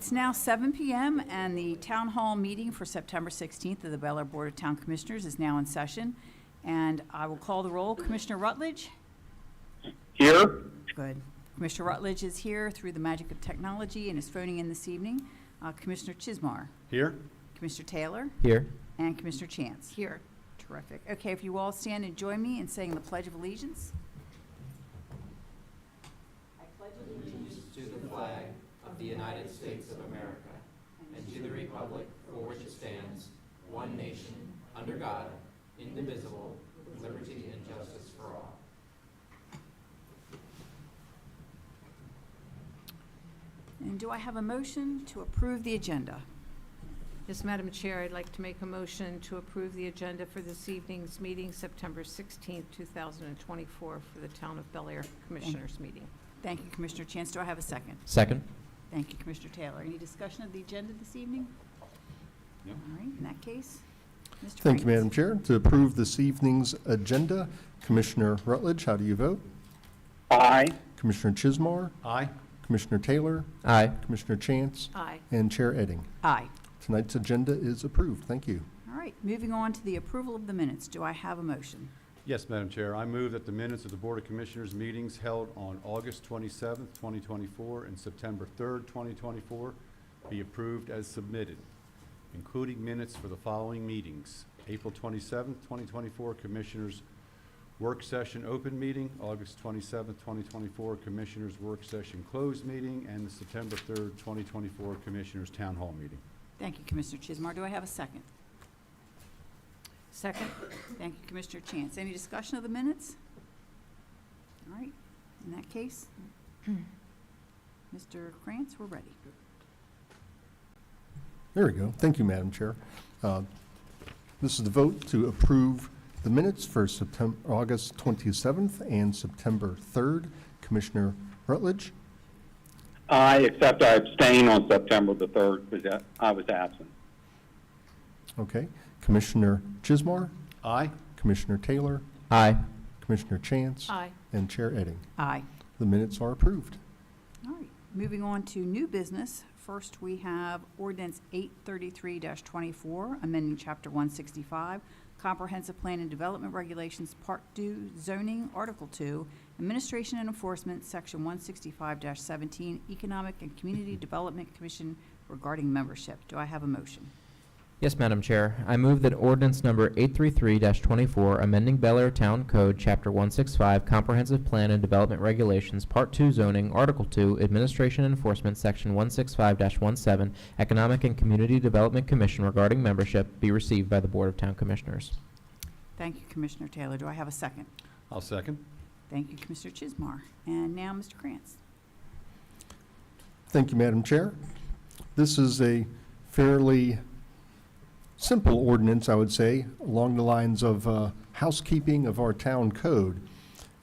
It's now 7 p.m. and the Town Hall meeting for September 16th of the Bel Air Board of Town Commissioners is now in session. And I will call the roll. Commissioner Rutledge? Here. Good. Commissioner Rutledge is here through the magic of technology and is phoning in this evening. Commissioner Chismar? Here. Commissioner Taylor? Here. And Commissioner Chance? Here. Terrific. Okay, if you all stand and join me in saying the Pledge of Allegiance. I pledge allegiance To the flag of the United States of America and to the republic for which it stands, one nation, under God, indivisible, with liberty and justice for all. And do I have a motion to approve the agenda? Yes, Madam Chair, I'd like to make a motion to approve the agenda for this evening's meeting, September 16th, 2024, for the Town of Bel Air Commissioners meeting. Thank you, Commissioner Chance. Do I have a second? Second. Thank you, Commissioner Taylor. Any discussion of the agenda this evening? No. All right, in that case, Mr. Thank you, Franks. Madam Chair. To approve this evening's agenda, Commissioner Rutledge, how do you vote? Aye. Commissioner Chismar, Aye. Commissioner Taylor, Aye. Commissioner Chance, Aye. and Chair Edding. Aye. Tonight's agenda is approved. Thank you. All right, moving on to the approval of the minutes. Do I have a motion? Yes, Madam Chair. I move that the minutes of the Board of Commissioners meetings held on August 27th, 2024 and September 3rd, 2024 be approved as submitted, including minutes for the following meetings. April 27th, 2024 Commissioners Work Session Open Meeting, August 27th, 2024 Commissioners Work Session Closed Meeting, and the September 3rd, 2024 Commissioners Town Hall Meeting. Thank you, Commissioner Chismar. Do I have a second? Second? Thank you, Commissioner Chance. Any discussion of the minutes? All right, in that case, Mr. Krantz, we're ready. There we go. Thank you, Madam Chair. This is the vote to approve the minutes for August 27th and September 3rd. Commissioner Rutledge, Aye, except I abstain on September the 3rd because I was absent. okay. Commissioner Chismar, Aye. Commissioner Taylor, Aye. Commissioner Chance, Aye. and Chair Edding. Aye. The minutes are approved. All right, moving on to new business. First, we have ordinance 833-24, amending Chapter 165, Comprehensive Plan and Development Regulations, Part 2, Zoning, Article 2, Administration and Enforcement, Section 165-17, Economic and Community Development Commission regarding membership. Do I have a motion? Yes, Madam Chair. I move that ordinance number 833-24, amending Bel Air Town Code, Chapter 165, Comprehensive Plan and Development Regulations, Part 2, Zoning, Article 2, Administration and Enforcement, Section 165-17, Economic and Community Development Commission regarding membership, be received by the Board of Town Commissioners. Thank you, Commissioner Taylor. Do I have a second? I'll second. Thank you, Commissioner Chismar. And now, Mr. Krantz. Thank you, Madam Chair. This is a fairly simple ordinance, I would say, along the lines of housekeeping of our town code.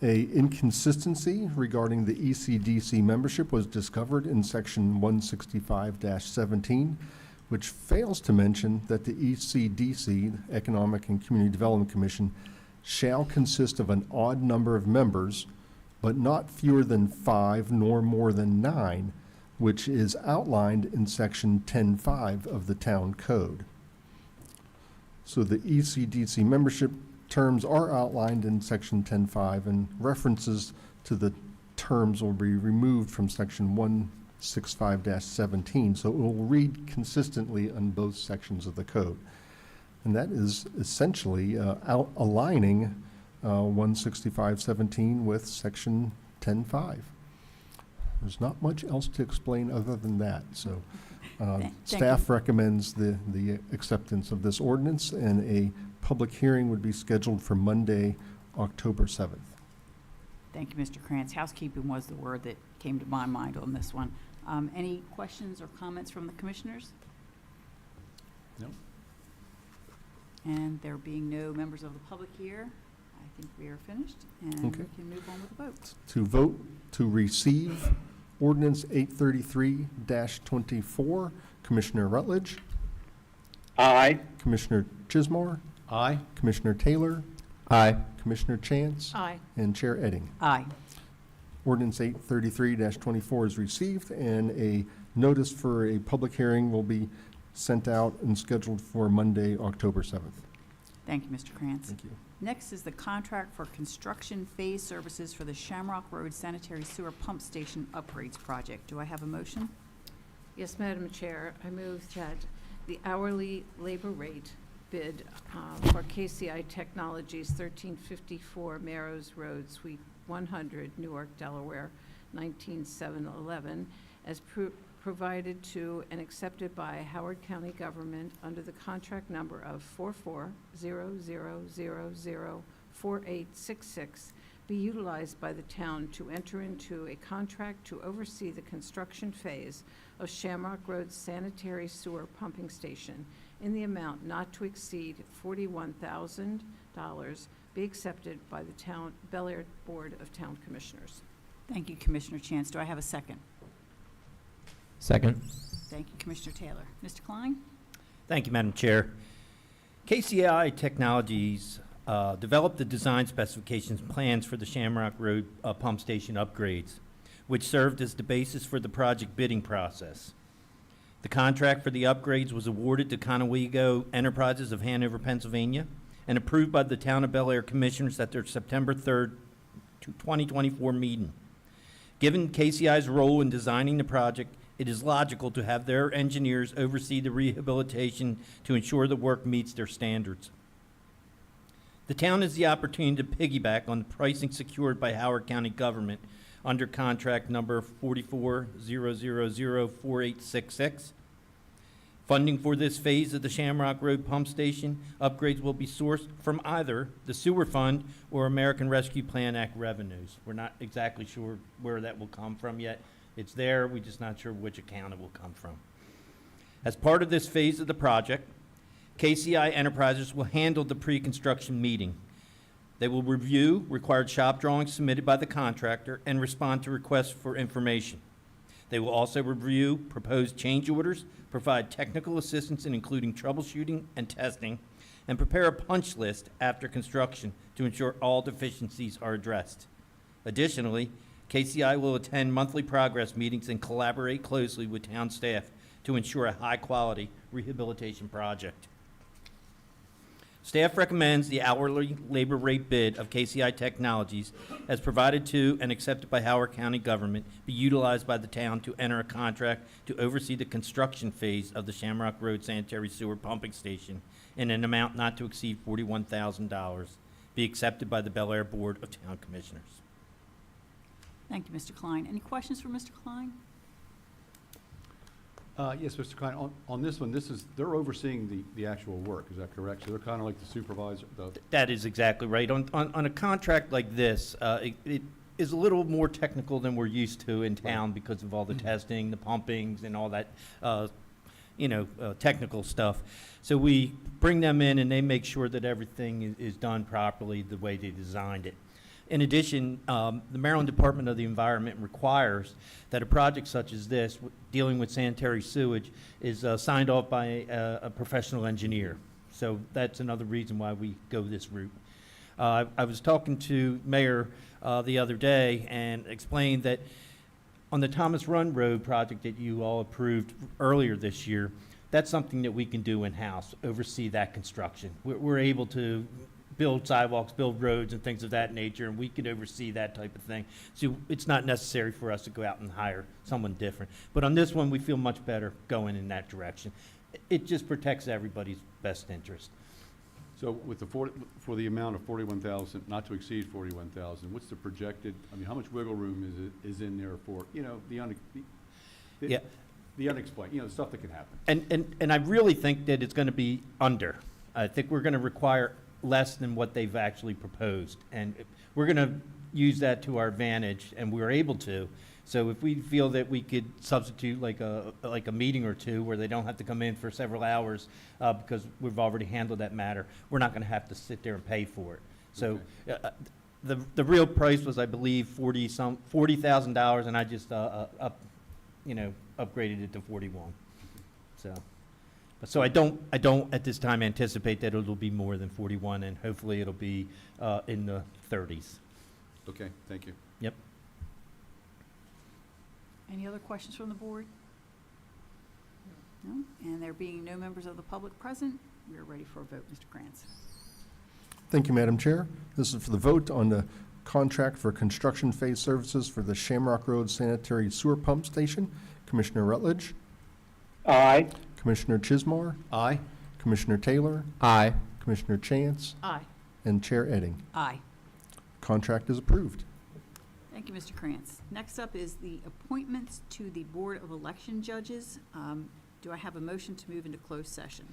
A inconsistency regarding the ECDC membership was discovered in section 165-17, which fails to mention that the ECDC, Economic and Community Development Commission, shall consist of an odd number of members, but not fewer than 5 nor more than 9, which is outlined in section 10.5 of the town code. So the ECDC membership terms are outlined in section 10.5, and references to the terms will be removed from section 165-17. So it will read consistently on both sections of the code. And that is essentially aligning 165-17 with section 10.5. There's not much else to explain other than that. So Thank staff recommends the acceptance of this ordinance, and a public hearing would be scheduled for Monday, October 7th. Thank you, Mr. Krantz. Housekeeping was the word that came to my mind on this one. Any questions or comments from the commissioners? No. And there being no members of the public here, I think we are finished, and Okay. we can move on with the vote. To vote to receive ordinance 833-24, Commissioner Rutledge, Aye. Commissioner Chismar, Aye. Commissioner Taylor, Aye. Commissioner Chance, Aye. and Chair Edding. Aye. Ordinance 833-24 is received, and a notice for a public hearing will be sent out and scheduled for Monday, October 7th. Thank you, Mr. Krantz. Thank you. Next is the contract for construction phase services for the Shamrock Road Sanitary Sewer Pump Station Upgrades Project. Do I have a motion? Yes, Madam Chair, I move that the hourly labor rate bid for KCI Technologies, 1354 Marrows Road, Suite 100, Newark, Delaware, 19711, as provided to and accepted by Howard County Government under the contract number of 4400004866, be utilized by the town to enter into a contract to oversee the construction phase of Shamrock Road Sanitary Sewer Pumping Station in the amount not to exceed $41,000, be accepted by the town Bel Air Board of Town Commissioners. Thank you, Commissioner Chance. Do I have a second? Second. Thank you, Commissioner Taylor. Mr. Klein? Thank you, Madam Chair. KCI Technologies developed the design specifications plans for the Shamrock Road pump station upgrades, which served as the basis for the project bidding process. The contract for the upgrades was awarded to Conowigo Enterprises of Hanover, Pennsylvania, and approved by the Town of Bel Air Commissioners at their September 3rd, 2024 meeting. Given KCI's role in designing the project, it is logical to have their engineers oversee the rehabilitation to ensure the work meets their standards. The town has the opportunity to piggyback on the pricing secured by Howard County government under contract number 44004866. Funding for this phase of the Shamrock Road Pump Station upgrades will be sourced from either the Sewer Fund or American Rescue Plan Act revenues. We're not exactly sure where that will come from yet. It's there, we're just not sure which account it will come from. As part of this phase of the project, KCI Enterprises will handle the pre-construction meeting. They will review required shop drawings submitted by the contractor and respond to requests for information. They will also review proposed change orders, provide technical assistance in including troubleshooting and testing, and prepare a punch list after construction to ensure all deficiencies are addressed. Additionally, KCI will attend monthly progress meetings and collaborate closely with town staff to ensure a high-quality rehabilitation project. Staff recommends the hourly labor rate bid of KCI Technologies as provided to and accepted by Howard County government be utilized by the town to enter a contract to oversee the construction phase of the Shamrock Road Sanitary Sewer Pumping Station in an amount not to exceed $41,000, be accepted by the Bel Air Board of Town Commissioners. Thank you, Mr. Klein. Any questions for Mr. Klein? Yes, Mr. Klein, on this one, they're overseeing the actual work, is that correct? So they're kind of like the supervisor, That is exactly right. On a contract like this, it is a little more technical than we're used to in town because of all the testing, the pumpings, and all that, technical stuff. So we bring them in and they make sure that everything is done properly the way they designed it. In addition, the Maryland Department of the Environment requires that a project such as this, dealing with sanitary sewage, is signed off by a professional engineer. So that's another reason why we go this route. I was talking to Mayor the other day and explained that on the Thomas Run Road project that you all approved earlier this year, that's something that we can do in-house, oversee that construction. We're able to build sidewalks, build roads, and things of that nature, and we could oversee that type of thing. So it's not necessary for us to go out and hire someone different. But on this one, we feel much better going in that direction. It just protects everybody's best interest. so with for the amount of 41,000, not to exceed 41,000, what's the projected, how much wiggle room is in there for, Yeah. the unexplained, the stuff that can happen? And I really think that it's going to be under. I think we're going to require less than what they've actually proposed. And we're going to use that to our advantage, and we're able to. So if we feel that we could substitute like a meeting or two where they don't have to come in for several hours because we've already handled that matter, we're not going to have to sit there and pay for it. So the real price was, I believe, $40,000, and I just upgraded it to 41. So I don't at this time anticipate that it'll be more than 41, and hopefully it'll be in the 30s. Okay, thank you. Yep. Any other questions from the board? No? And there being no members of the public present, we are ready for a vote. Mr. Krantz. Thank you, Madam Chair. This is for the vote on the contract for construction phase services for the Shamrock Road Sanitary Sewer Pump Station. Commissioner Rutledge, Aye. Commissioner Chismar, Aye. Commissioner Taylor, Aye. Commissioner Chance, Aye. and Chair Edding. Aye. Contract is approved. Thank you, Mr. Krantz. Next up is the appointments to the Board of Election Judges. Do I have a motion to move into closed session?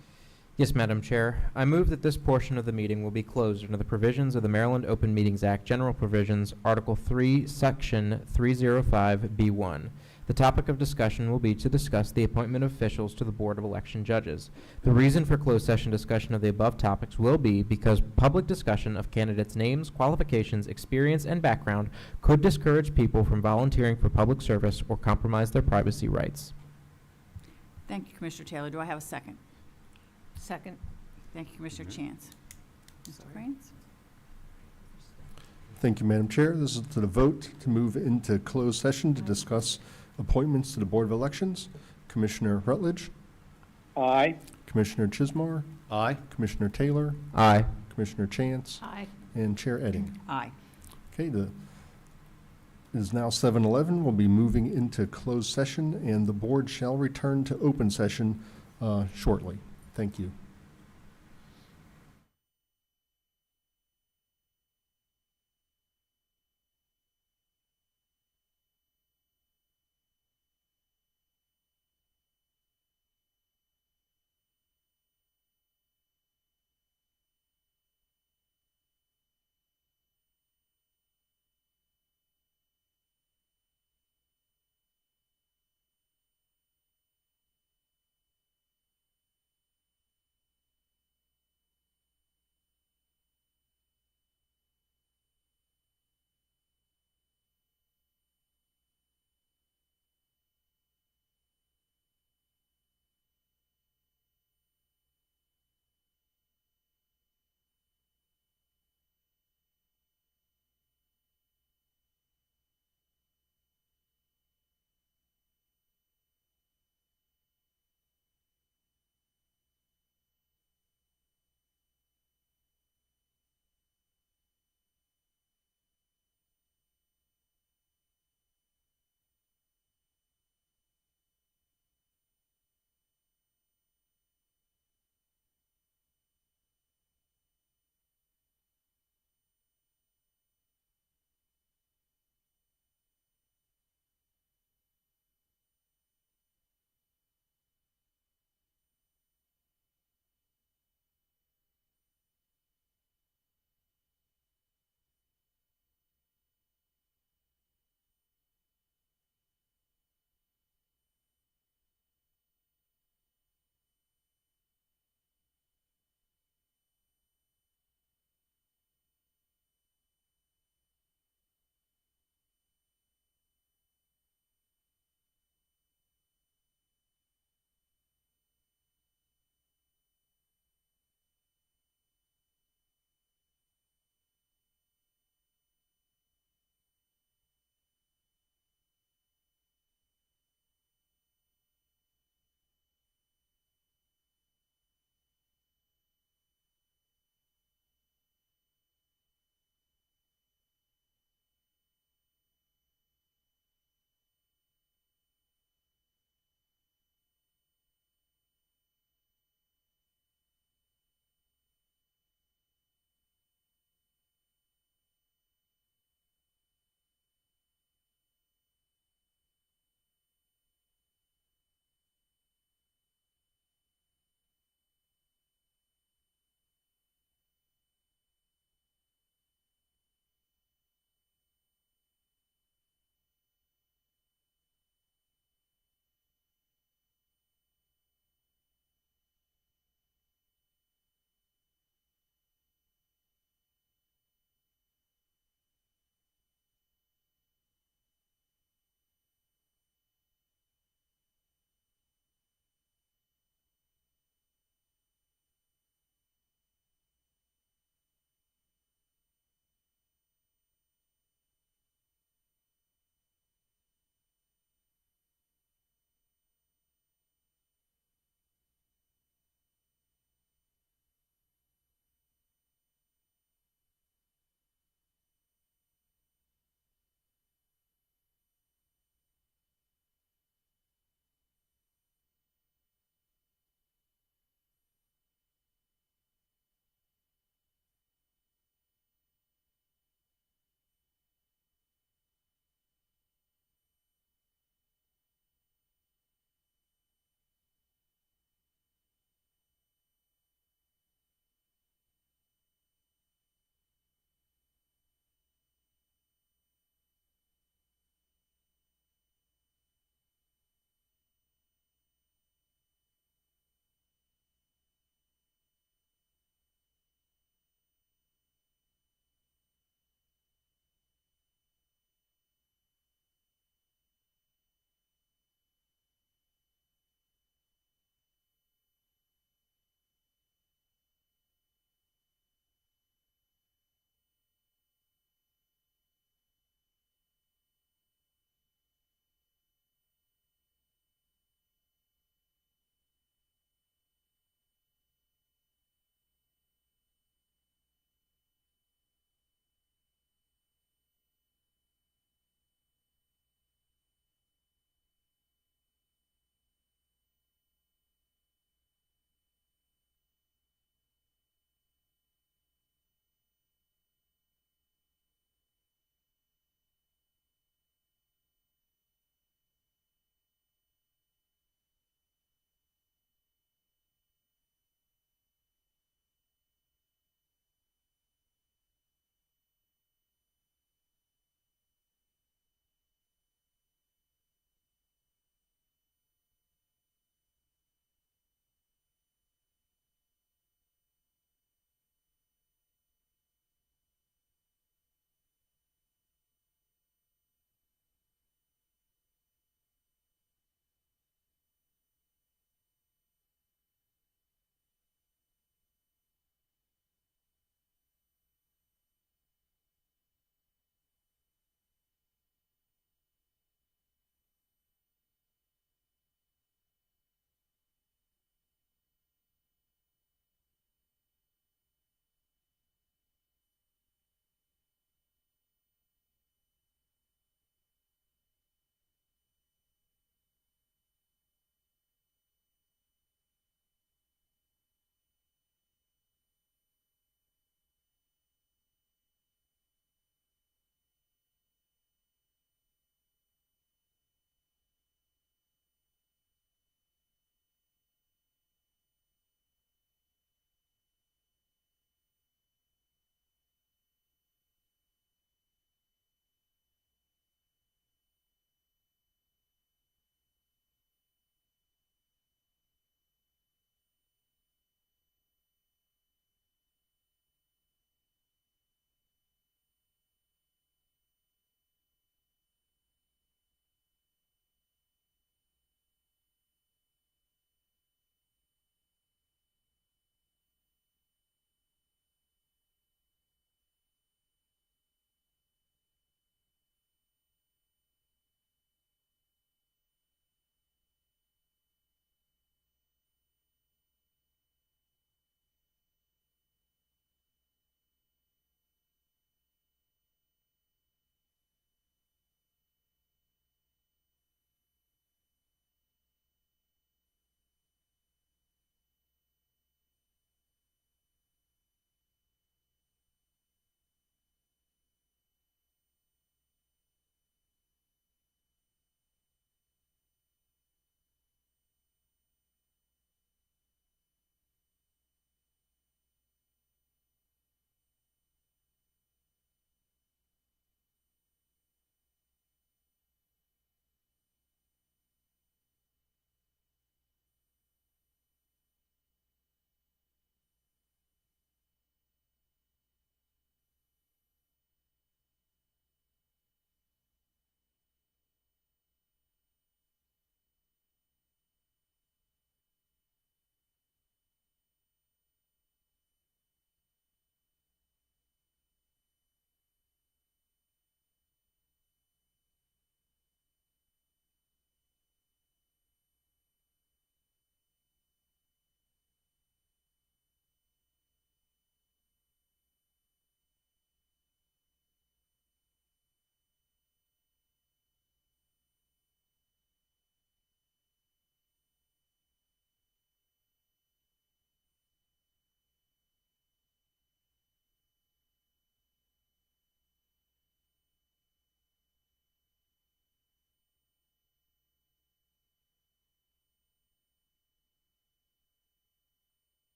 Yes, Madam Chair. I move that this portion of the meeting will be closed under the provisions of the Maryland Open Meetings Act, General Provisions, Article 3, Section 305B1. The topic of discussion will be to discuss the appointment of officials to the Board of Election Judges. The reason for closed session discussion of the above topics will be because public discussion of candidates' names, qualifications, experience, and background could discourage people from volunteering for public service or compromise their privacy rights. Thank you, Commissioner Taylor. Do I have a second? Second. Thank you, Commissioner Chance. Mr. Krantz? Thank you, Madam Chair. This is to the vote to move into closed session to discuss appointments to the Board of Elections. Commissioner Rutledge, Aye. Commissioner Chismar, Aye. Commissioner Taylor, Aye. Commissioner Chance, Aye. and Chair Edding. Aye. Okay, it is now 7:11. We'll be moving into closed session, and the board shall return to open session shortly. Thank you.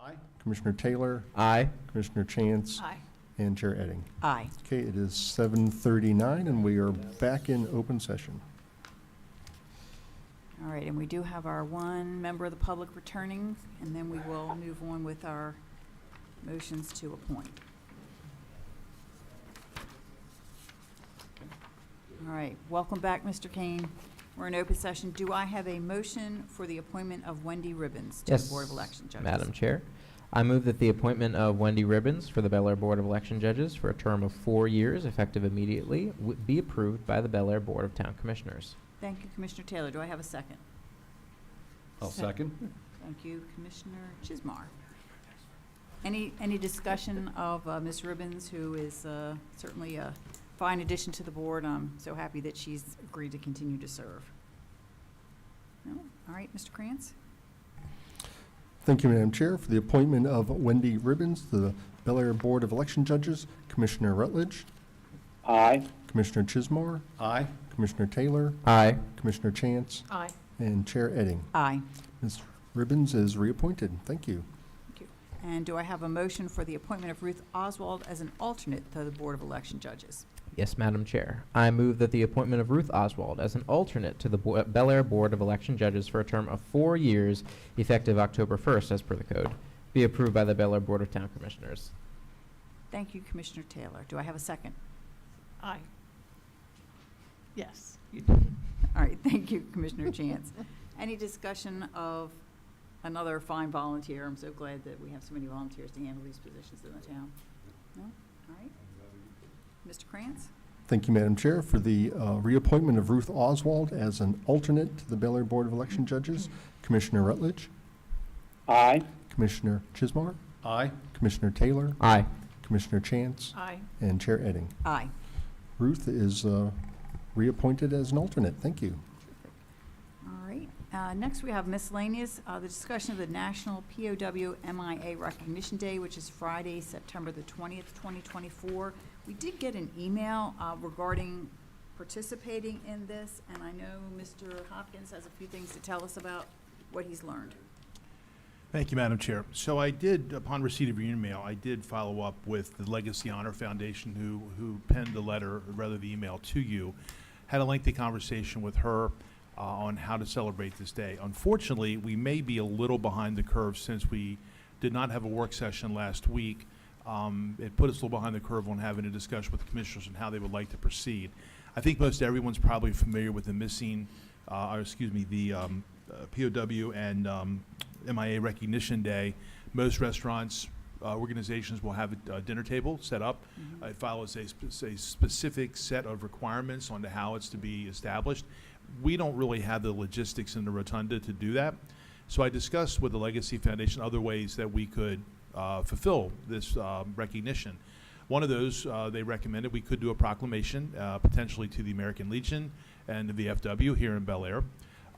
Aye. Commissioner Taylor, Aye. Commissioner Chance, Aye. and Chair Edding. Aye. Okay, it is 7:39, and we are back in open session. All right, and we do have our one member of the public returning, and then we will move on with our motions to appoint. All right, welcome back, Mr. Kane. We're in open session. Do I have a motion for the appointment of Wendy Ribbons to the Yes, Board of Election Judges? Madam Chair. I move that the appointment of Wendy Ribbons for the Bel Air Board of Election Judges for a term of 4 years, effective immediately, be approved by the Bel Air Board of Town Commissioners. Thank you, Commissioner Taylor. Do I have a second? I'll second. Thank you, Commissioner Chismar. Any discussion of Ms. Ribbons, who is certainly a fine addition to the board? I'm so happy that she's agreed to continue to serve. No? All right, Mr. Krantz? Thank you, Madam Chair. For the appointment of Wendy Ribbons to the Bel Air Board of Election Judges, Commissioner Rutledge, Aye. Commissioner Chismar, Aye. Commissioner Taylor, Aye. Commissioner Chance, Aye. and Chair Edding. Aye. Ms. Ribbons is reappointed. Thank you. Thank you. And do I have a motion for the appointment of Ruth Oswald as an alternate to the Board of Election Judges? Yes, Madam Chair. I move that the appointment of Ruth Oswald as an alternate to the Bel Air Board of Election Judges for a term of 4 years, effective October 1st, as per the code, be approved by the Bel Air Board of Town Commissioners. Thank you, Commissioner Taylor. Do I have a second? Aye. Yes. All right, thank you, Commissioner Chance. Any discussion of another fine volunteer? I'm so glad that we have so many volunteers to handle these positions in the town. No? All right. Mr. Krantz? Thank you, Madam Chair. For the reappointment of Ruth Oswald as an alternate to the Bel Air Board of Election Judges, Commissioner Rutledge, Aye. Commissioner Chismar, Aye. Commissioner Taylor, Aye. Commissioner Chance, Aye. and Chair Edding. Aye. Ruth is reappointed as an alternate. Thank you. All right. Next, we have miscellaneous, the discussion of the National POW MIA Recognition Day, which is Friday, September the 20th, 2024. We did get an email regarding participating in this, and I know Mr. Hopkins has a few things to tell us about what he's learned. Thank you, Madam Chair. So I did, upon receipt of your email, I did follow up with the Legacy Honor Foundation who penned the letter, or rather the email to you. Had a lengthy conversation with her on how to celebrate this day. Unfortunately, we may be a little behind the curve since we did not have a work session last week. It put us a little behind the curve on having a discussion with the commissioners on how they would like to proceed. I think most everyone's probably familiar with the POW and MIA Recognition Day. Most restaurants, organizations will have a dinner table set up. It follows a specific set of requirements on how it's to be established. We don't really have the logistics in the rotunda to do that. So I discussed with the Legacy Foundation other ways that we could fulfill this recognition. One of those, they recommended we could do a proclamation, potentially to the American Legion and the VFW here in Bel Air.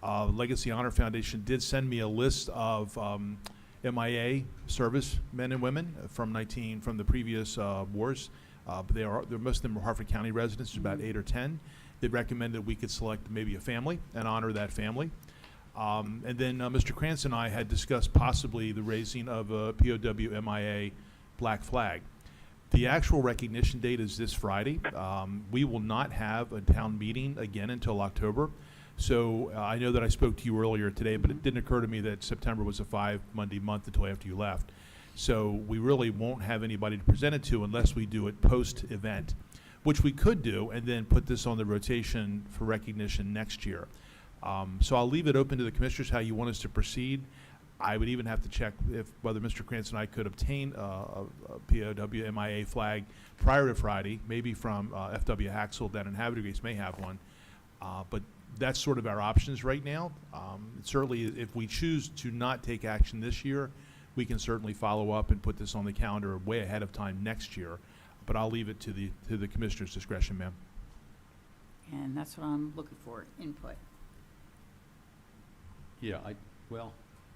Legacy Honor Foundation did send me a list of MIA service men and women from the previous wars. Most of them are Harford County residents, there's about 8 or 10. They recommended we could select maybe a family and honor that family. And then Mr. Krantz and I had discussed possibly the raising of a POW MIA black flag. The actual recognition date is this Friday. We will not have a town meeting again until October. So I know that I spoke to you earlier today, but it didn't occur to me that September was a 5-Monday month until after you left. So we really won't have anybody to present it to unless we do it post-event, which we could do and then put this on the rotation for recognition next year. So I'll leave it open to the commissioners how you want us to proceed. I would even have to check whether Mr. Krantz and I could obtain a POW MIA flag prior to Friday, maybe from FW Haxel down in Havertide may have one. But that's sort of our options right now. Certainly, if we choose to not take action this year, we can certainly follow up and put this on the calendar way ahead of time next year. But I'll leave it to the commissioner's discretion, ma'am. And that's what I'm looking for, input. Yeah, I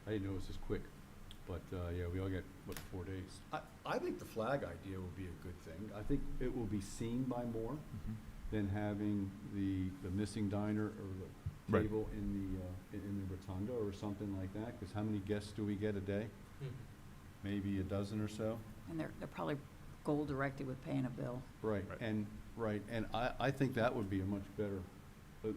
didn't know it was this quick, but, yeah, we all get, 4 days? I think the flag idea would be a good thing. I think it will be seen by more than having the missing diner or the Right. table in the rotunda or something like that, because how many guests do we get a day? maybe a dozen or so. And they're probably goal-directed with paying a bill. Right, Right. and I think that would be a much better, a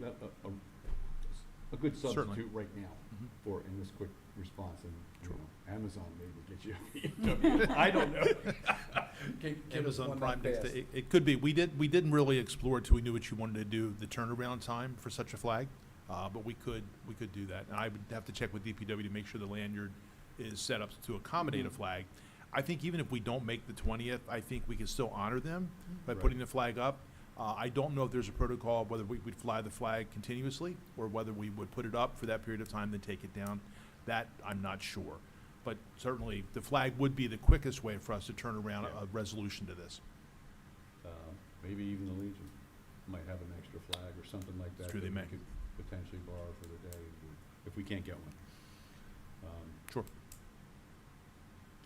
good Certainly. substitute right now Mhm. for, in this quick response, and, you Sure. know, Amazon maybe get you a BMW. I don't know. Amazon Prime Day, it could be. We didn't really explore till we knew what you wanted to do, the turnaround time for such a flag, but we could do that. And I would have to check with DPW to make sure the lanyard is set up to accommodate a flag. I think even if we don't make the 20th, I think we can still honor them by Right. putting the flag up. I don't know if there's a protocol of whether we would fly the flag continuously or whether we would put it up for that period of time, then take it down. That, I'm not sure. But certainly, the flag would be the quickest way for us to turn around Yeah. a resolution to this. Maybe even the Legion might have an extra flag or something like that. True, they that may. we could potentially borrow for the day if we can't get one. Sure.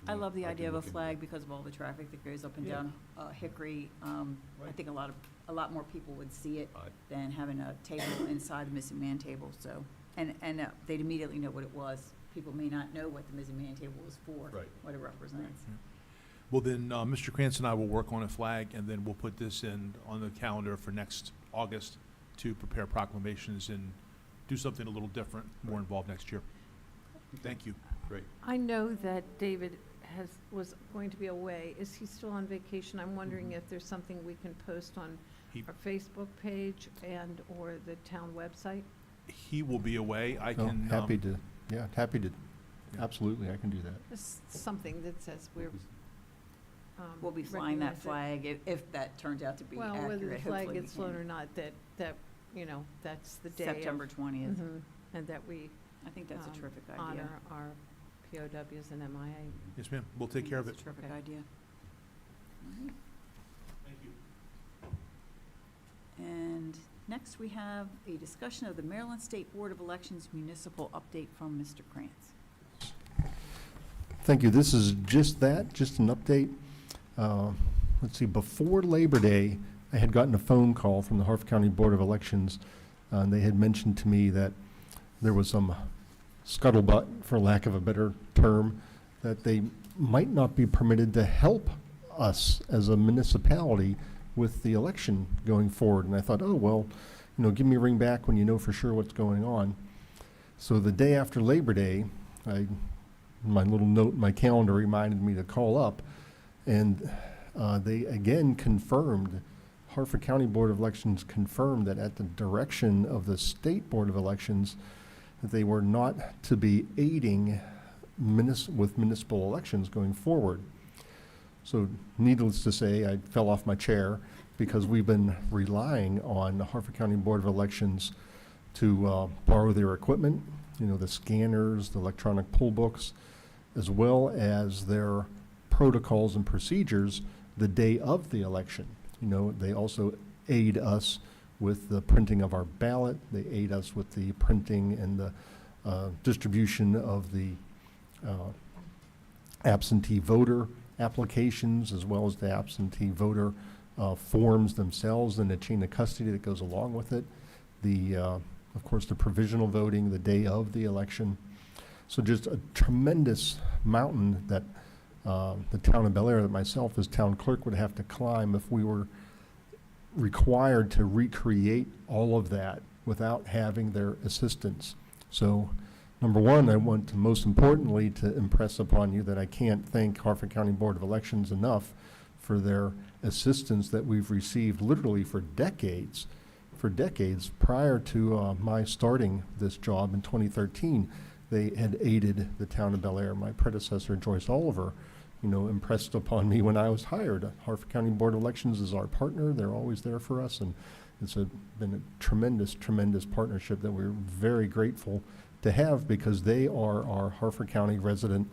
I love the can idea of a look into flag it. because of all the traffic that goes up and Yeah. down Hickory. I Right. think a lot more people would see it I- than having a table inside the missing man table, so. And they'd immediately know what it was. People may not know what the missing man table was for. Right. What it represents. Well, then, Mr. Krantz and I will work on a flag, and then we'll put this in on the calendar for next August to prepare proclamations and do something a little different, more involved next year. Thank you. Great. I know that David was going to be away. Is he still on vacation? I'm wondering if there's something we can post on He- our Facebook page and/or the town website? He will be away. I Oh, can. happy to, Yeah. absolutely, I can do that. Just something that says we're. We'll be flying that recognize it. flag if that turns out to be Well, accurate. whether the flag Hopefully we gets flown can. or not, that, that's the day of. September 20th. Mhm. And that we I think that's a terrific idea. honor our POWs and MIA. Yes, ma'am. We'll take care of it. That's a terrific Okay. idea. All right. Thank you. And next, we have a discussion of the Maryland State Board of Elections municipal update from Mr. Krantz. Thank you. This is just that, just an update. Let's see, before Labor Day, I had gotten a phone call from the Harford County Board of Elections. And they had mentioned to me that there was some scuttlebutt, for lack of a better term, that they might not be permitted to help us as a municipality with the election going forward. And I thought, oh, well, give me a ring back when you know for sure what's going on. So the day after Labor Day, my little note in my calendar reminded me to call up, and they again confirmed, Harford County Board of Elections confirmed that at the direction of the State Board of Elections, that they were not to be aiding with municipal elections going forward. So needless to say, I fell off my chair because we've been relying on the Harford County Board of Elections to borrow their equipment, the scanners, the electronic poll books, as well as their protocols and procedures the day of the election. They also aid us with the printing of our ballot. They aid us with the printing and the distribution of the absentee voter applications, as well as the absentee voter forms themselves and the chain of custody that goes along with it. Of course, the provisional voting the day of the election. So just a tremendous mountain that the town of Bel Air, that myself as town clerk would have to climb if we were required to recreate all of that without having their assistance. So, number one, I want to most importantly to impress upon you that I can't thank Harford County Board of Elections enough for their assistance that we've received literally for decades. For decades prior to my starting this job in 2013, they had aided the town of Bel Air. My predecessor, Joyce Oliver, impressed upon me when I was hired. Harford County Board of Elections is our partner. They're always there for us, and it's been a tremendous, tremendous partnership that we're very grateful to have, because they are our Harford County resident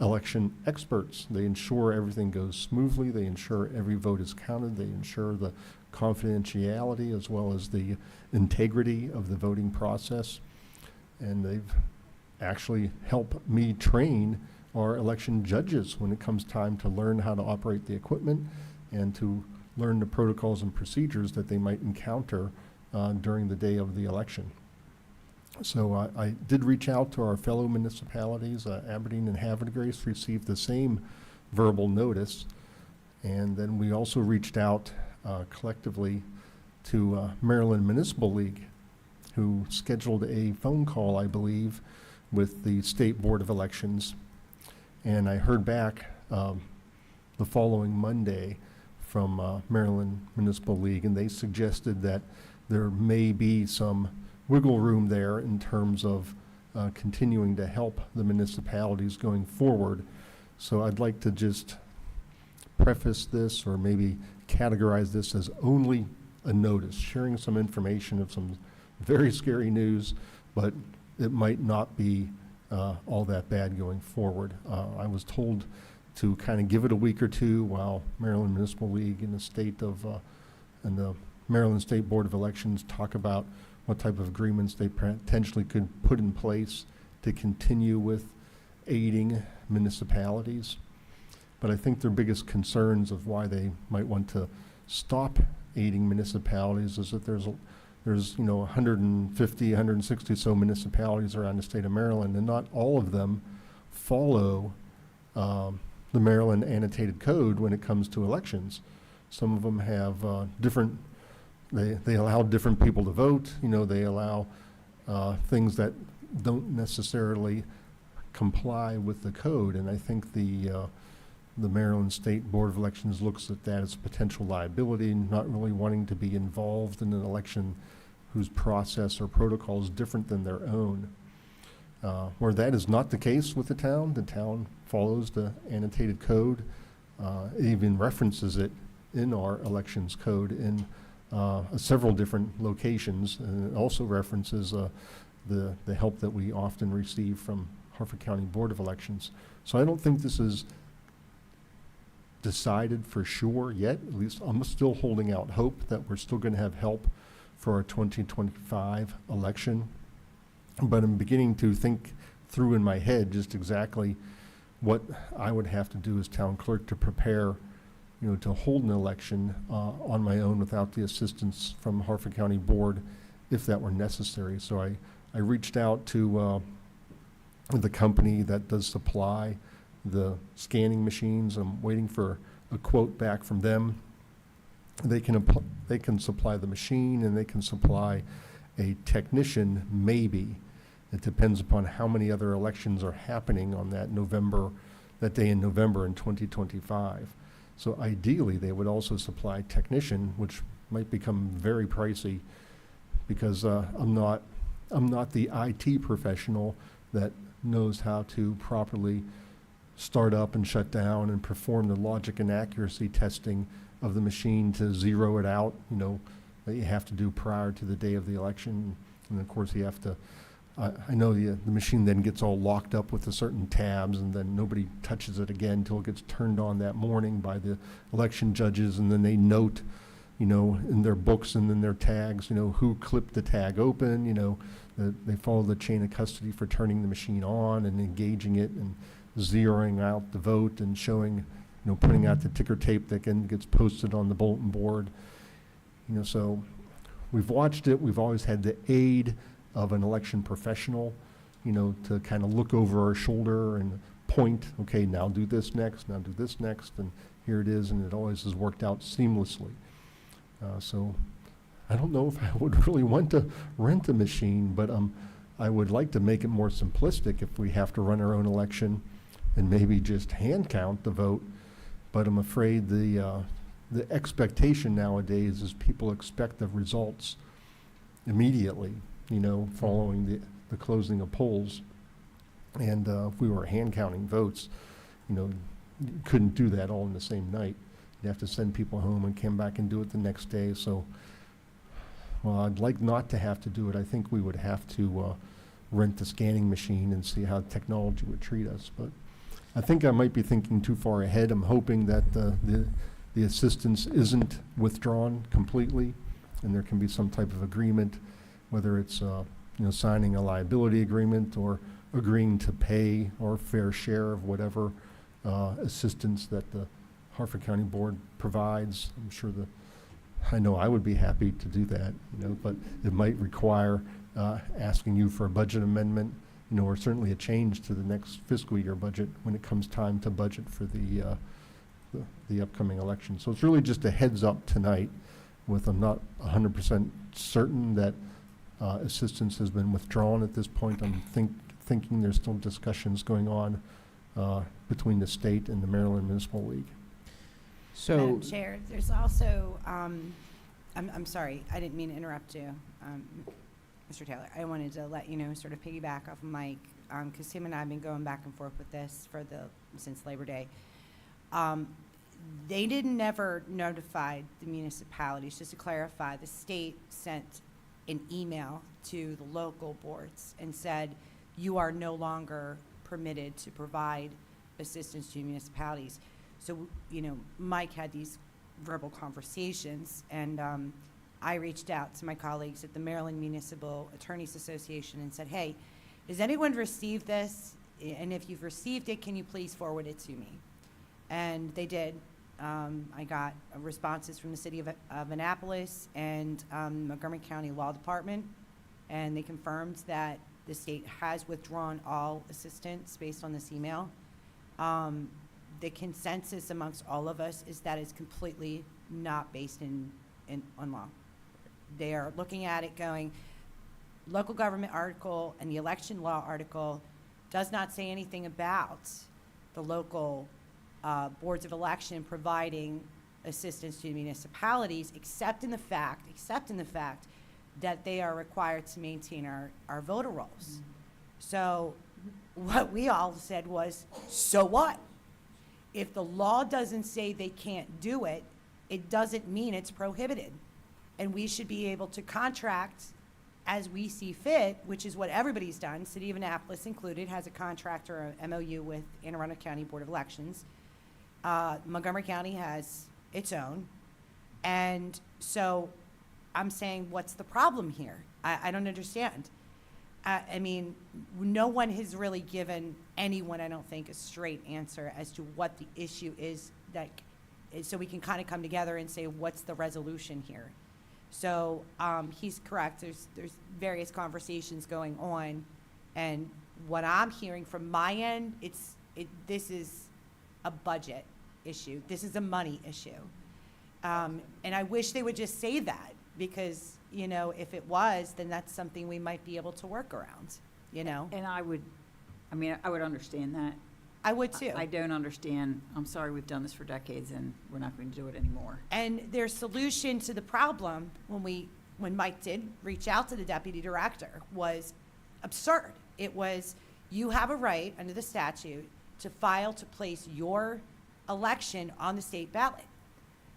election experts. They ensure everything goes smoothly. They ensure every vote is counted. They ensure the confidentiality as well as the integrity of the voting process. And they've actually helped me train our election judges when it comes time to learn how to operate the equipment and to learn the protocols and procedures that they might encounter during the day of the election. So I did reach out to our fellow municipalities. Aberdeen and Havre de Grace received the same verbal notice. And then we also reached out collectively to Maryland Municipal League, who scheduled a phone call, I believe, with the State Board of Elections. And I heard back the following Monday from Maryland Municipal League, and they suggested that there may be some wiggle room there in terms of continuing to help the municipalities going forward. So I'd like to just preface this, or maybe categorize this as only a notice, sharing some information of some very scary news, but it might not be all that bad going forward. I was told to kind of give it a week or two while Maryland Municipal League and the state of, and the Maryland State Board of Elections talk about what type of agreements they potentially could put in place to continue with aiding municipalities. But I think their biggest concerns of why they might want to stop aiding municipalities is that there's 150, 160 so municipalities around the state of Maryland, and not all of them follow the Maryland annotated code when it comes to elections. Some of them have different, they allow different people to vote. They allow things that don't necessarily comply with the code, and I think the Maryland State Board of Elections looks at that as potential liability, not really wanting to be involved in an election whose process or protocol is different than their own. Where that is not the case with the town follows the annotated code. It even references it in our elections code in several different locations, and it also references the help that we often receive from Harford County Board of Elections. So I don't think this is decided for sure yet. At least I'm still holding out hope that we're still going to have help for our 2025 election. But I'm beginning to think through in my head just exactly what I would have to do as town clerk to prepare, to hold an election on my own without the assistance from Harford County Board if that were necessary. So I reached out to the company that does supply the scanning machines. I'm waiting for a quote back from them. They can supply the machine, and they can supply a technician, maybe. It depends upon how many other elections are happening on that day in November in 2025. So ideally, they would also supply a technician, which might become very pricey because I'm not the IT professional that knows how to properly start up and shut down and perform the logic and accuracy testing of the machine to zero it out, that you have to do prior to the day of the election. And of course you have to, I know the machine then gets all locked up with the certain tabs, and then nobody touches it again until it gets turned on that morning by the election judges, and then they note, in their books and in their tags, who clipped the tag open, they follow the chain of custody for turning the machine on and engaging it and zeroing out the vote and showing, putting out the ticker tape that then gets posted on the bulletin board. So we've watched it. We've always had the aid of an election professional, to kind of look over our shoulder and point, okay, now do this next, now do this next, and here it is, and it always has worked out seamlessly. So I don't know if I would really want to rent a machine, but I would like to make it more simplistic if we have to run our own election and maybe just hand count the vote. But I'm afraid the expectation nowadays is people expect the results immediately, following the closing of polls. And if we were hand counting votes, you couldn't do that all in the same night. You'd have to send people home and come back and do it the next day. So, well, I'd like not to have to do it. I think we would have to rent the scanning machine and see how technology would treat us. But I think I might be thinking too far ahead. I'm hoping that the assistance isn't withdrawn completely, and there can be some type of agreement, whether it's signing a liability agreement or agreeing to pay our fair share of whatever assistance that the Harford County Board provides. I'm sure I know I would be happy to do that, but it might require asking you for a budget amendment, or certainly a change to the next fiscal year budget when it comes time to budget for the upcoming election. So it's really just a heads up tonight, with I'm not 100% certain that assistance has been withdrawn at this point. I'm thinking there's still discussions going on between the state and the Maryland Municipal League. So, Madam Chair, there's also, I'm sorry, I didn't mean to interrupt you, Mr. Taylor. I wanted to let you know, sort of piggyback off of Mike, because him and I have been going back and forth with this since Labor Day. They didn't never notify the municipalities. Just to clarify, the state sent an email to the local boards and said, you are no longer permitted to provide assistance to municipalities. So, Mike had these verbal conversations, and I reached out to my colleagues at the Maryland Municipal Attorneys Association and said, hey, has anyone received this? And if you've received it, can you please forward it to me? And they did. I got responses from the city of Annapolis and Montgomery County Law Department, and they confirmed that the state has withdrawn all assistance based on this email. The consensus amongst all of us is that it's completely not based on law. They are looking at it going, local government article and the election law article does not say anything about the local boards of election providing assistance to municipalities, except in the fact that they are required to maintain our voter rolls. So what we all said was, so what? If the law doesn't say they can't do it, it doesn't mean it's prohibited. And we should be able to contract as we see fit, which is what everybody's done. City of Annapolis included has a contract or a MOU with Anne Arundel County Board of Elections. Montgomery County has its own. And so I'm saying, what's the problem here? I don't understand. I mean, no one has really given anyone, I don't think, a straight answer as to what the issue is, so we can kind of come together and say, what's the resolution here? So he's correct. There's various conversations going on, and what I'm hearing from my end, this is a budget issue. This is a money issue, and I wish they would just say that, because if it was, then that's something we might be able to work around. And I would understand that. I would too. I don't understand. I'm sorry, we've done this for decades and we're not going to do it anymore. And their solution to the problem, when Mike did reach out to the deputy director, was absurd. It was, you have a right under the statute to file to place your election on the state ballot.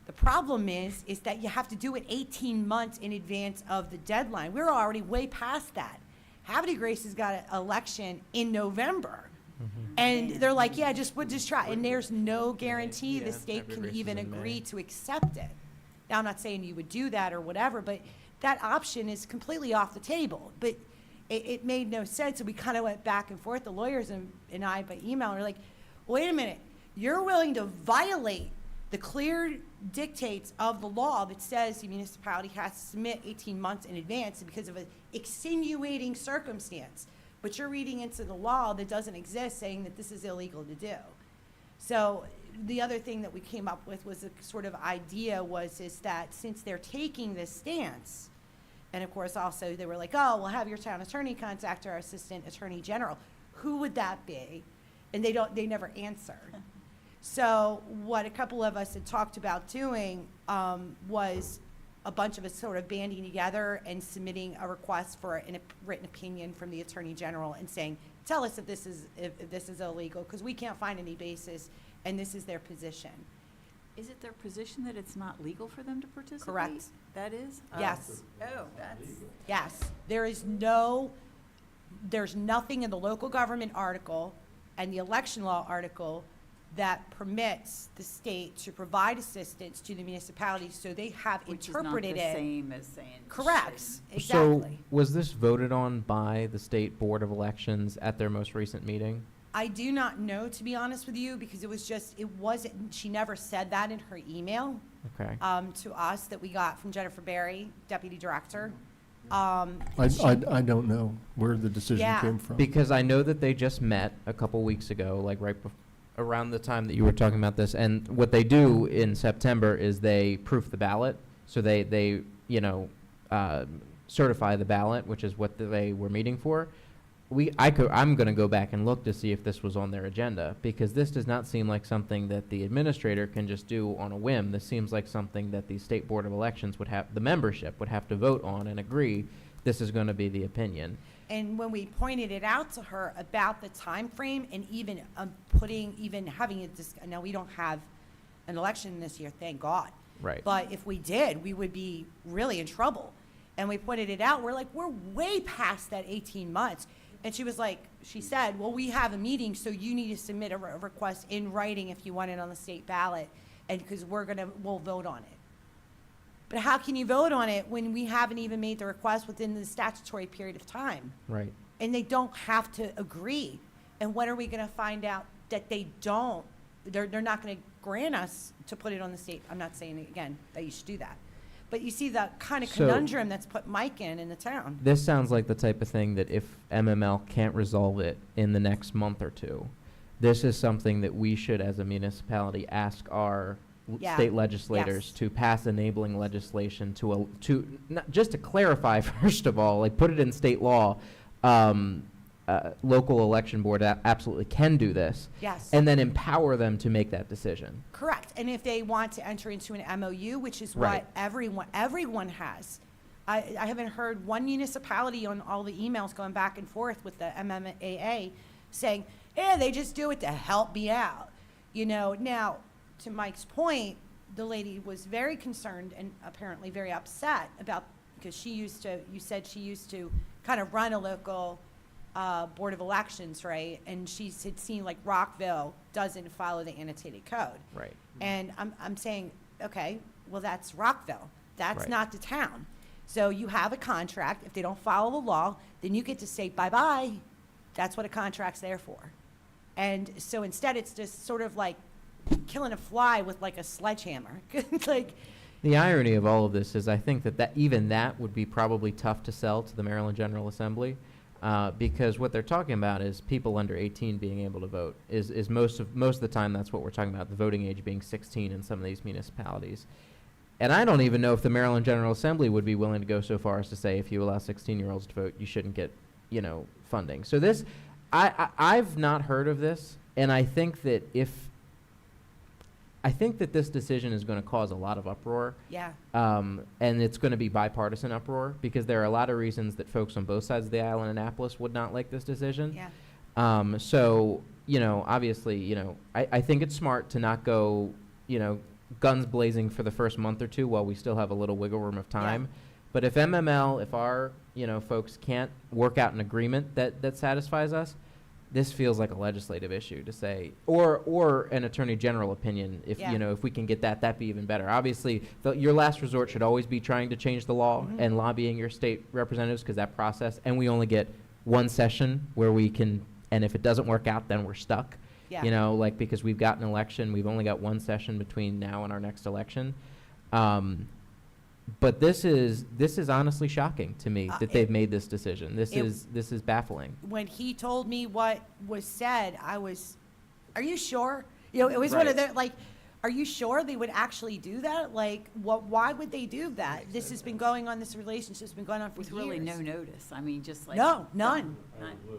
The problem is that you have to do it 18 months in advance of the deadline. We're already way past that. Havre Grace has got an election in November. And they're like, yeah, just try. And there's no guarantee the state can even agree to accept it. Now, I'm not saying you would do that or whatever, but that option is completely off the table. But it made no sense. And we kind of went back and forth, the lawyers and I, by email, and we're like, wait a minute, you're willing to violate the clear dictates of the law that says the municipality has to submit 18 months in advance because of an extenuating circumstance. But you're reading into the law that doesn't exist, saying that this is illegal to do. So the other thing that we came up with was a sort of idea is that since they're taking this stance, and of course also they were like, oh, we'll have your town attorney contact our assistant attorney general. Who would that be? And they never answer. So what a couple of us had talked about doing was a bunch of us sort of banding together and submitting a request for a written opinion from the Attorney General and saying, tell us if this is illegal, because we can't find any basis, and this is their position. Is it their position that it's not legal for them to participate? Correct. That is? Yes. Oh, that's. Yes. There's nothing in the local government article and the election law article that permits the state to provide assistance to the municipalities, so they have interpreted Which is not the it. same as saying. Correct, So exactly. was this voted on by the State Board of Elections at their most recent meeting? I do not know, to be honest with you, because she never said that in her email Okay. to us that we got from Jennifer Berry, Deputy Director. I don't know where the decision Yeah. came from. Because I know that they just met a couple weeks ago, like around the time that you were talking about this. And what they do in September is they proof the ballot. So they certify the ballot, which is what they were meeting for. I'm going to go back and look to see if this was on their agenda, because this does not seem like something that the administrator can just do on a whim. This seems like something that the State Board of Elections the membership would have to vote on and agree this is going to be the opinion. And when we pointed it out to her about the time frame, and even having it, now we don't have an election this year, thank God. Right. But if we did, we would be really in trouble. And we pointed it out. We're like, we're way past that 18 months. And she said, well, we have a meeting, so you need to submit a request in writing if you want it on the state ballot, and because we'll vote on it. But how can you vote on it when we haven't even made the request within the statutory period of time? Right. And they don't have to agree. And when are we going to find out that they don't? They're not going to grant us to put it on the state. I'm not saying, again, that you should do that. But you see the kind of So- conundrum that's put Mike in the town. This sounds like the type of thing that if MML can't resolve it in the next month or two, this is something that we should, as a municipality, ask our Yeah. state legislators Yes. to pass enabling legislation not, just to clarify, first of all, like put it in state law. Local election board absolutely can do this, Yes. and then empower them to make that decision. Correct. And if they want to enter into an MOU, which is Right. what everyone has. I haven't heard one municipality on all the emails going back and forth with the MMAA saying, they just do it to help me out. Now, to Mike's point, the lady was very concerned and apparently very upset because you said she used to kind of run a local Board of Elections, right? And she had seen like Rockville doesn't follow the annotated code. Right. And I'm saying, okay, well, that's Rockville. That's Right. not the town. So you have a contract. If they don't follow the law, then you get to say bye-bye. That's what a contract's there for. And so instead, it's just sort of like killing a fly with like a sledgehammer. Like, The irony of all of this is I think that even that would be probably tough to sell to the Maryland General Assembly, because what they're talking about is people under 18 being able to vote. Is most of the time that's what we're talking about, the voting age being 16 in some of these municipalities. And I don't even know if the Maryland General Assembly would be willing to go so far as to say if you allow 16-year-olds to vote, you shouldn't get, funding. So this, I've not heard of this, and I think that this decision is going to cause a lot of uproar. yeah. And it's going to be bipartisan uproar, because there are a lot of reasons that folks on both sides of the aisle in Annapolis would not like this decision. Yeah. So, obviously, I think it's smart to not go, guns blazing for the first month or two while we still have a little wiggle room of time. But if if our, folks can't work out an agreement that satisfies us, this feels like a legislative issue to say, or an attorney general opinion. If Yeah. if we can get that'd be even better. Obviously, your last resort should always be trying to change the law Mhm. and lobbying your state representatives, because that process. And we only get one session where we can. And if it doesn't work out, then we're stuck. Yeah. Because we've got an election, we've only got one session between now and our next election. But this is honestly shocking to me that they've made this decision. This is baffling. When he told me what was said, I was, are you sure? It was one of Right. the, like, are you sure they would actually do that? Like, why would they do that? This has been going on, this relationship's been going on for With years. really no notice. I mean, just like. No, none.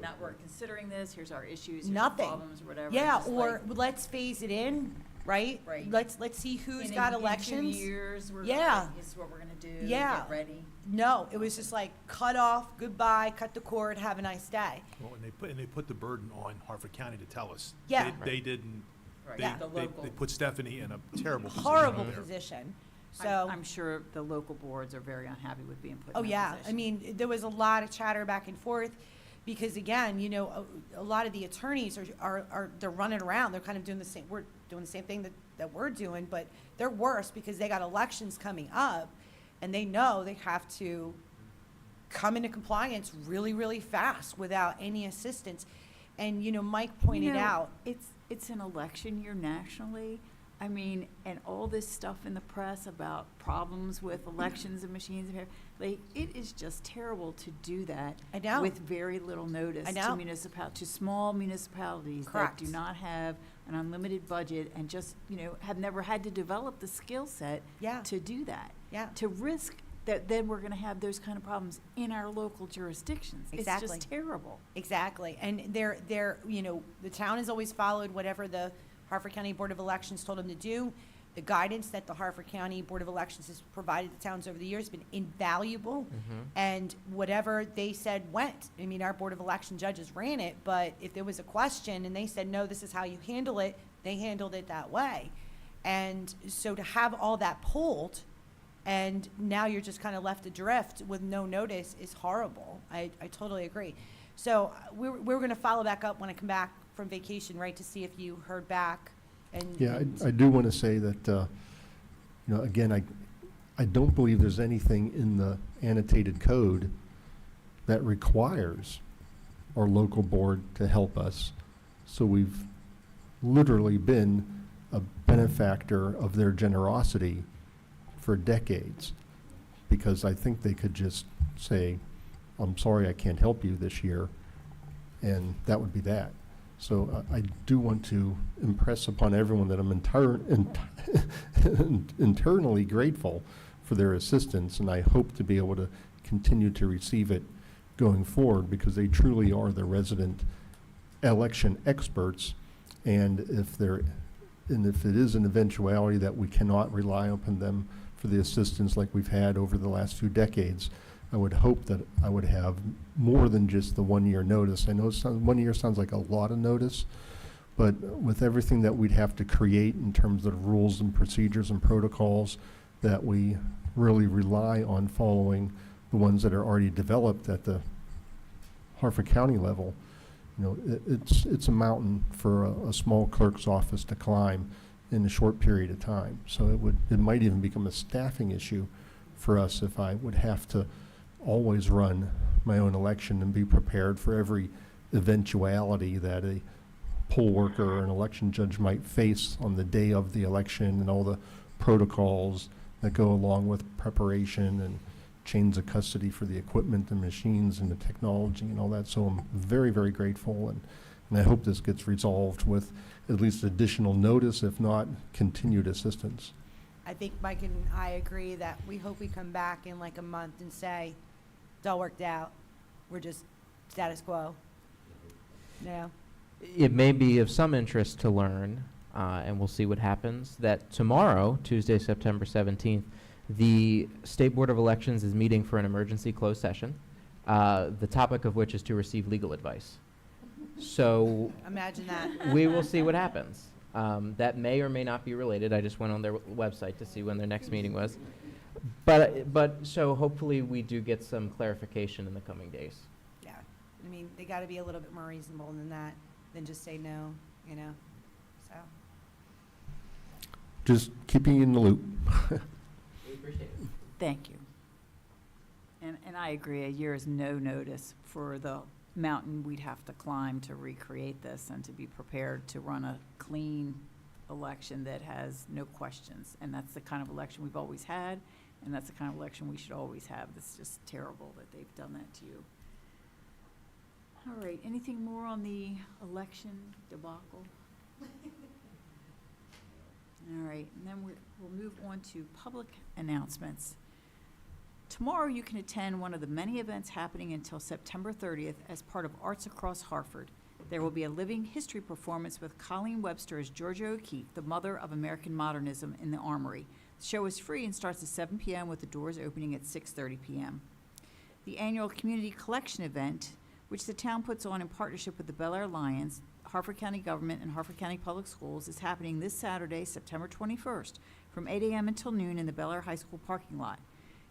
Not we're considering this, here's our issues, here's our Nothing. problems, or whatever. Yeah, just or like, let's phase it in, right? Right. Let's see who's in- got in 2 elections. years, Yeah. this is what we're gonna do, Yeah. get ready. No, it was just like, cut off, goodbye, cut the cord, have a nice day. Well, and they put the burden on Hartford County to tell us. Yeah. They didn't, Right, they, the they local. put Stephanie in a terrible position. Horrible there. position. I'm- So. I'm sure the local boards are very unhappy with being put Oh, in that yeah. position. I mean, there was a lot of chatter back and forth because, again, a lot of the attorneys they're running around. They're kind of doing we're doing the same thing that we're doing, but they're worse because they got elections coming up and they know they have to come into compliance really, really fast without any assistance. And, Mike pointed out. It's an election year nationally. I mean, and all this stuff in the press about problems with elections and machines and like, it is just terrible to do that. I know. With very little notice I know. to small municipalities that Correct. do not have an unlimited budget and just, have never had to develop the skill set Yeah. to do that. Yeah. To risk that then we're gonna have those kind of problems in our local jurisdictions. Exactly. It's just terrible. Exactly, and the town has always followed whatever the Harford County Board of Elections told them to do. The guidance that the Harford County Board of Elections has provided the towns over the years has been invaluable, and whatever they said went. I mean, our Board of Election judges ran it, but if there was a question and they said, no, this is how you handle it, they handled it that way. And so to have all that pulled, and now you're just kind of left adrift with no notice is horrible. I totally agree. So we're going to follow back up when I come back from vacation, right, to see if you heard back. And Yeah, I do want to say that, again, I don't believe there's anything in the annotated code that requires our local board to help us. So we've literally been a benefactor of their generosity for decades, because I think they could just say, I'm sorry, I can't help you this year, and that would be that. So I do want to impress upon everyone that I'm internally grateful for their assistance, and I hope to be able to continue to receive it going forward, because they truly are the resident election experts. And if it is an eventuality that we cannot rely upon them for the assistance like we've had over the last few decades, I would hope that I would have more than just the 1 year notice. I know 1 year sounds like a lot of notice, but with everything that we'd have to create in terms of rules and procedures and protocols, that we really rely on following the ones that are already developed at the Harford County level. It's a mountain for a small clerk's office to climb in a short period of time. So it might even become a staffing issue for us if I would have to always run my own election and be prepared for every eventuality that a poll worker or an election judge might face on the day of the election, and all the protocols that go along with preparation and chains of custody for the equipment and machines and the technology and all that. So I'm very, very grateful, and I hope this gets resolved with at least additional notice, if not continued assistance. I think Mike and I agree that we hope we come back in like a month and say, it's all worked out. We're just status quo. Yeah. It may be of some interest to learn, and we'll see what happens, that tomorrow, Tuesday, September 17th, the State Board of Elections is meeting for an emergency closed session, the topic of which is to receive legal advice. So Imagine that. we will see what happens. That may or may not be related. I just went on their website to see when their next meeting was. But so hopefully we do get some clarification in the coming days. Yeah. I mean, they got to be a little bit more reasonable than that, than just say no, so. Just keeping you in the loop. We appreciate it. Thank you. And I agree, a year is no notice for the mountain we'd have to climb to recreate this and to be prepared to run a clean election that has no questions. And that's the kind of election we've always had, and that's the kind of election we should always have. It's just terrible that they've done that to you. All right, anything more on the election debacle? All right, and then we'll move on to public announcements. Tomorrow, you can attend one of the many events happening until September 30th as part of Arts Across Hartford. There will be a living history performance with Colleen Webster as Georgia O'Keeffe, the mother of American modernism, in the Armory. The show is free and starts at 7 p.m. with the doors opening at 6:30 p.m. The annual community collection event, which the town puts on in partnership with the Bel Air Lions, Harford County Government, and Harford County Public Schools, is happening this Saturday, September 21st, from 8 a.m. until noon in the Bel Air High School parking lot.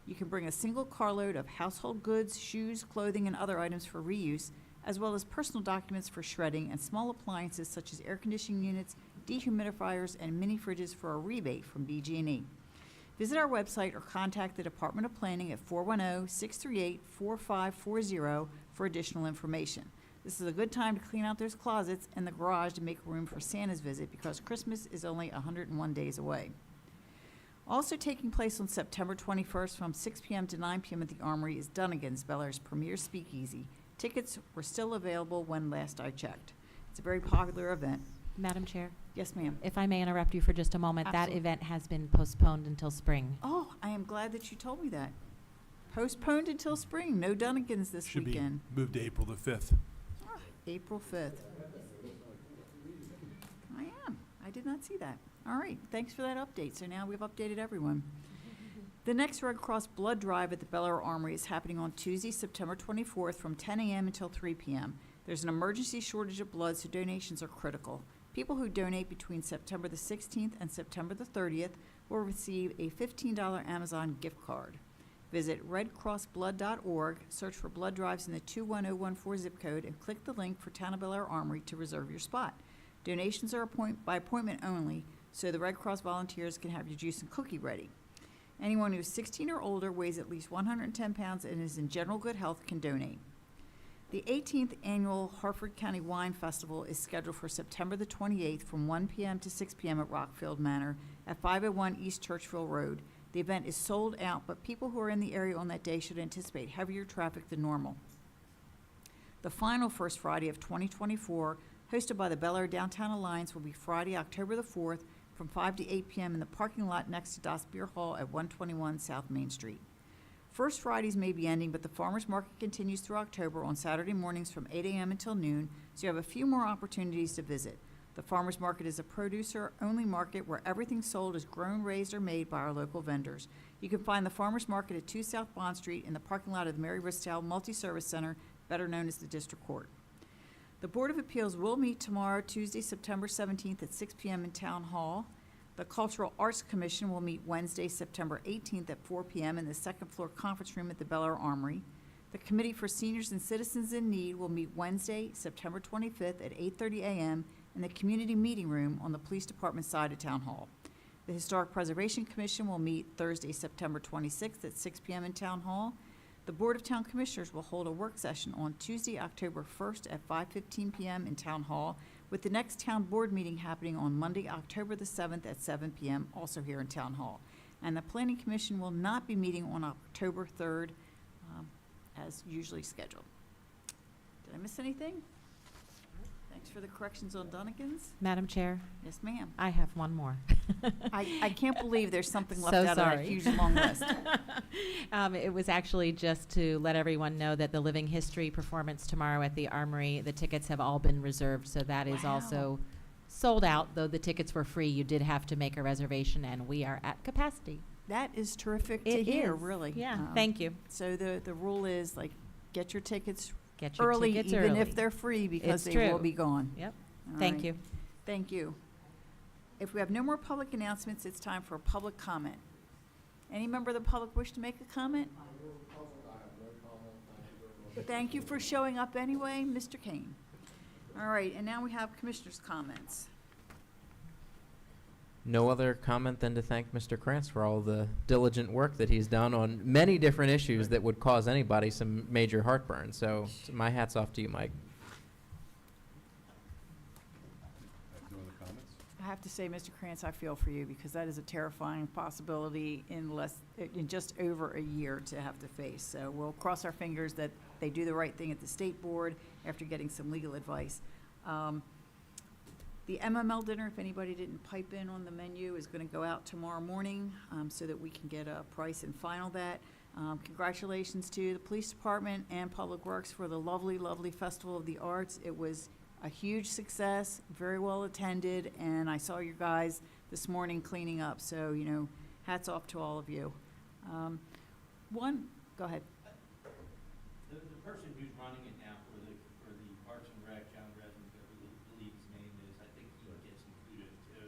You can bring a single carload of household goods, shoes, clothing, and other items for reuse, as well as personal documents for shredding and small appliances such as air conditioning units, dehumidifiers, and mini fridges for a rebate from BG&E. Visit our website or contact the Department of Planning at 410-638-4540 for additional information. This is a good time to clean out those closets and the garage to make room for Santa's visit because Christmas is only 101 days away. Also taking place on September 21st from 6 p.m. to 9 p.m. at the Armory is Dunnigan's, Bel Air's premier speakeasy. Tickets were still available when last I checked. It's a very popular event. Madam Chair, Yes, ma'am. if I may interrupt you for just a moment, that Absolutely. event has been postponed until spring. Oh, I am glad that you told me that. Postponed until spring. No Dunnigans this Should be weekend. moved to April the 5th. April 5th. I am. I did not see that. All right, thanks for that update. So now we've updated everyone. The next Red Cross Blood Drive at the Bel Air Armory is happening on Tuesday, September 24th from 10 a.m. until 3 p.m. There's an emergency shortage of blood, so donations are critical. People who donate between September the 16th and September the 30th will receive a $15 Amazon gift card. Visit redcrossblood.org, search for blood drives in the 21014 zip code, and click the link for Town of Bel Air Armory to reserve your spot. Donations are by appointment only, so the Red Cross volunteers can have your juice and cookie ready. Anyone who is 16 or older, weighs at least 110 pounds, and is in general good health can donate. The 18th Annual Harford County Wine Festival is scheduled for September the 28th from 1 p.m. to 6 p.m. at Rockfield Manor at 501 East Churchville Road. The event is sold out, but people who are in the area on that day should anticipate heavier traffic than normal. The final First Friday of 2024, hosted by the Bel Air Downtown Alliance, will be Friday, October the 4th from 5 to 8 p.m. in the parking lot next to Das Beer Hall at 121 South Main Street. First Fridays may be ending, but the farmers market continues through October on Saturday mornings from 8 a.m. until noon, so you have a few more opportunities to visit. The farmers market is a producer-only market where everything sold is grown, raised, or made by our local vendors. You can find the farmers market at 2 South Bond Street in the parking lot of the Mary Ristel Multi-Service Center, better known as the District Court. The Board of Appeals will meet tomorrow, Tuesday, September 17th at 6 p.m. in Town Hall. The Cultural Arts Commission will meet Wednesday, September 18th at 4 p.m. in the second floor conference room at the Bel Air Armory. The Committee for Seniors and Citizens in Need will meet Wednesday, September 25th at 8:30 a.m. in the Community Meeting Room on the Police Department side of Town Hall. The Historic Preservation Commission will meet Thursday, September 26th at 6 p.m. in Town Hall. The Board of Town Commissioners will hold a work session on Tuesday, October 1st at 5:15 p.m. in Town Hall, with the next town board meeting happening on Monday, October the 7th at 7 p.m., also here in Town Hall. And the Planning Commission will not be meeting on October 3rd, as usually scheduled. Did I miss anything? Thanks for the corrections on Dunnigans. Madam Chair, Yes, ma'am. I have one more. I can't believe there's something left So out of that sorry. huge long list. It was actually just to let everyone know that the Living History performance tomorrow at the Armory, the tickets have all been reserved, so that is Wow. also sold out. Though the tickets were free, you did have to make a reservation, and we are at capacity. That is terrific to It hear, is. really. Yeah, thank you. So the rule is, like, get your tickets Get your early, tickets even early. if they're free, because It's they will true. be gone. Yep. All Thank right. you. Thank you. If we have no more public announcements, it's time for public comment. Any member of the public wish to make a comment? Thank you for showing up anyway, Mr. Kane. All right, and now we have commissioners' comments. No other comment than to thank Mr. Krantz for all the diligent work that he's done on many different issues that would cause anybody some major heartburn. So my hat's off to you, Mike. No other comments? I have to say, Mr. Krantz, I feel for you, because that is a terrifying possibility in just over a year to have to face. So we'll cross our fingers that they do the right thing at the state board after getting some legal advice. The MML dinner, if anybody didn't pipe in on the menu, is going to go out tomorrow morning, so that we can get a price and final that. Congratulations to the police department and Public Works for the lovely, lovely Festival of the Arts. It was a huge success, very well attended, and I saw your guys this morning cleaning up. So, hats off to all of you. Go ahead. The person who's running it now for the Parks and Rec, John Resnick, I believe his name is, I think he gets some kudos too.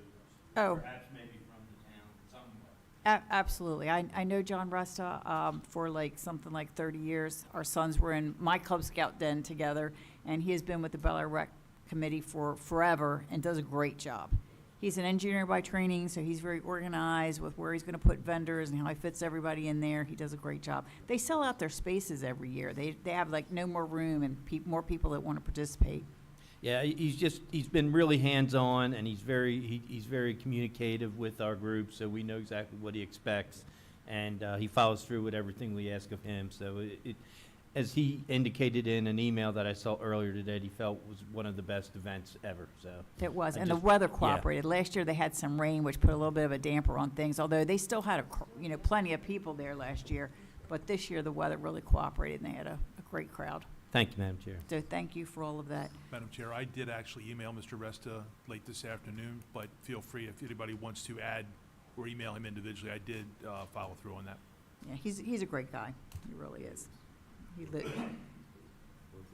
Oh. Perhaps maybe from the town, somewhere. Absolutely. I know John Resta for something like 30 years. Our sons were in my Cub Scout den together, and he has been with the Bel Air Rec Committee for forever and does a great job. He's an engineer by training, so he's very organized with where he's going to put vendors and how he fits everybody in there. He does a great job. They sell out their spaces every year. They have like no more room and more people that want to participate. Yeah, he's been really hands-on, and he's very communicative with our group, so we know exactly what he expects, and he follows through with everything we ask of him. So as he indicated in an email that I saw earlier today, he felt was one of the best events ever, so. It was, I and the just- weather yeah. cooperated. Last year, they had some rain, which put a little bit of a damper on things, although they still had, plenty of people there last year. But this year, the weather really cooperated, and they had a great crowd. Thank you, Madam Chair. So thank you for all of that. Madam Chair, I did actually email Mr. Resta late this afternoon, but feel free if anybody wants to add or email him individually. I did follow through on that. Yeah, he's a great guy. He really is.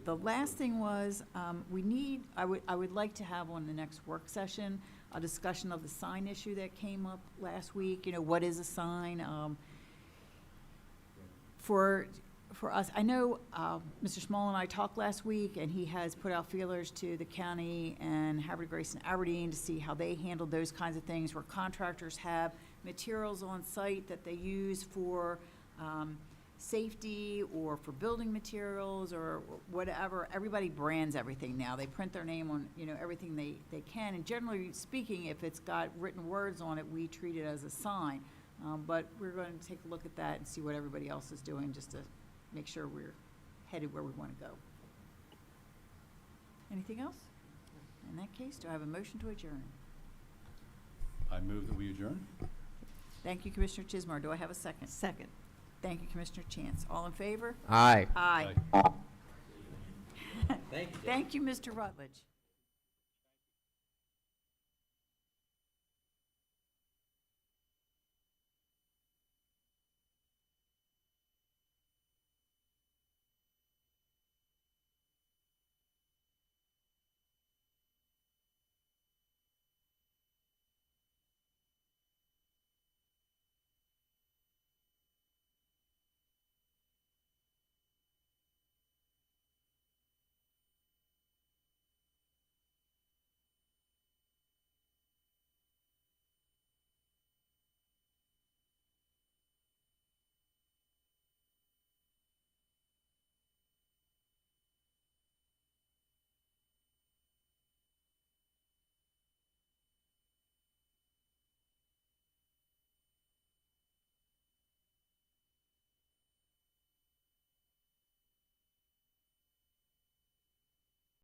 The last thing was, I would like to have on the next work session, a discussion of the sign issue that came up last week. What is a sign? For us, I know Mr. Small and I talked last week, and he has put out feelers to the county and Havertide Grace and Aberdeen to see how they handle those kinds of things, where contractors have materials on site that they use for safety or for building materials or whatever. Everybody brands everything now. They print their name on, everything they can. And generally speaking, if it's got written words on it, we treat it as a sign. But we're going to take a look at that and see what everybody else is doing, just to make sure we're headed where we want to go. Anything else? In that case, do I have a motion to adjourn? I move that we adjourn. Thank you, Commissioner Chismar. Do I have a second? Second. Thank you, Commissioner Chance. All in favor? Aye. Aye. Thank you. Thank you, Mr. Rutledge.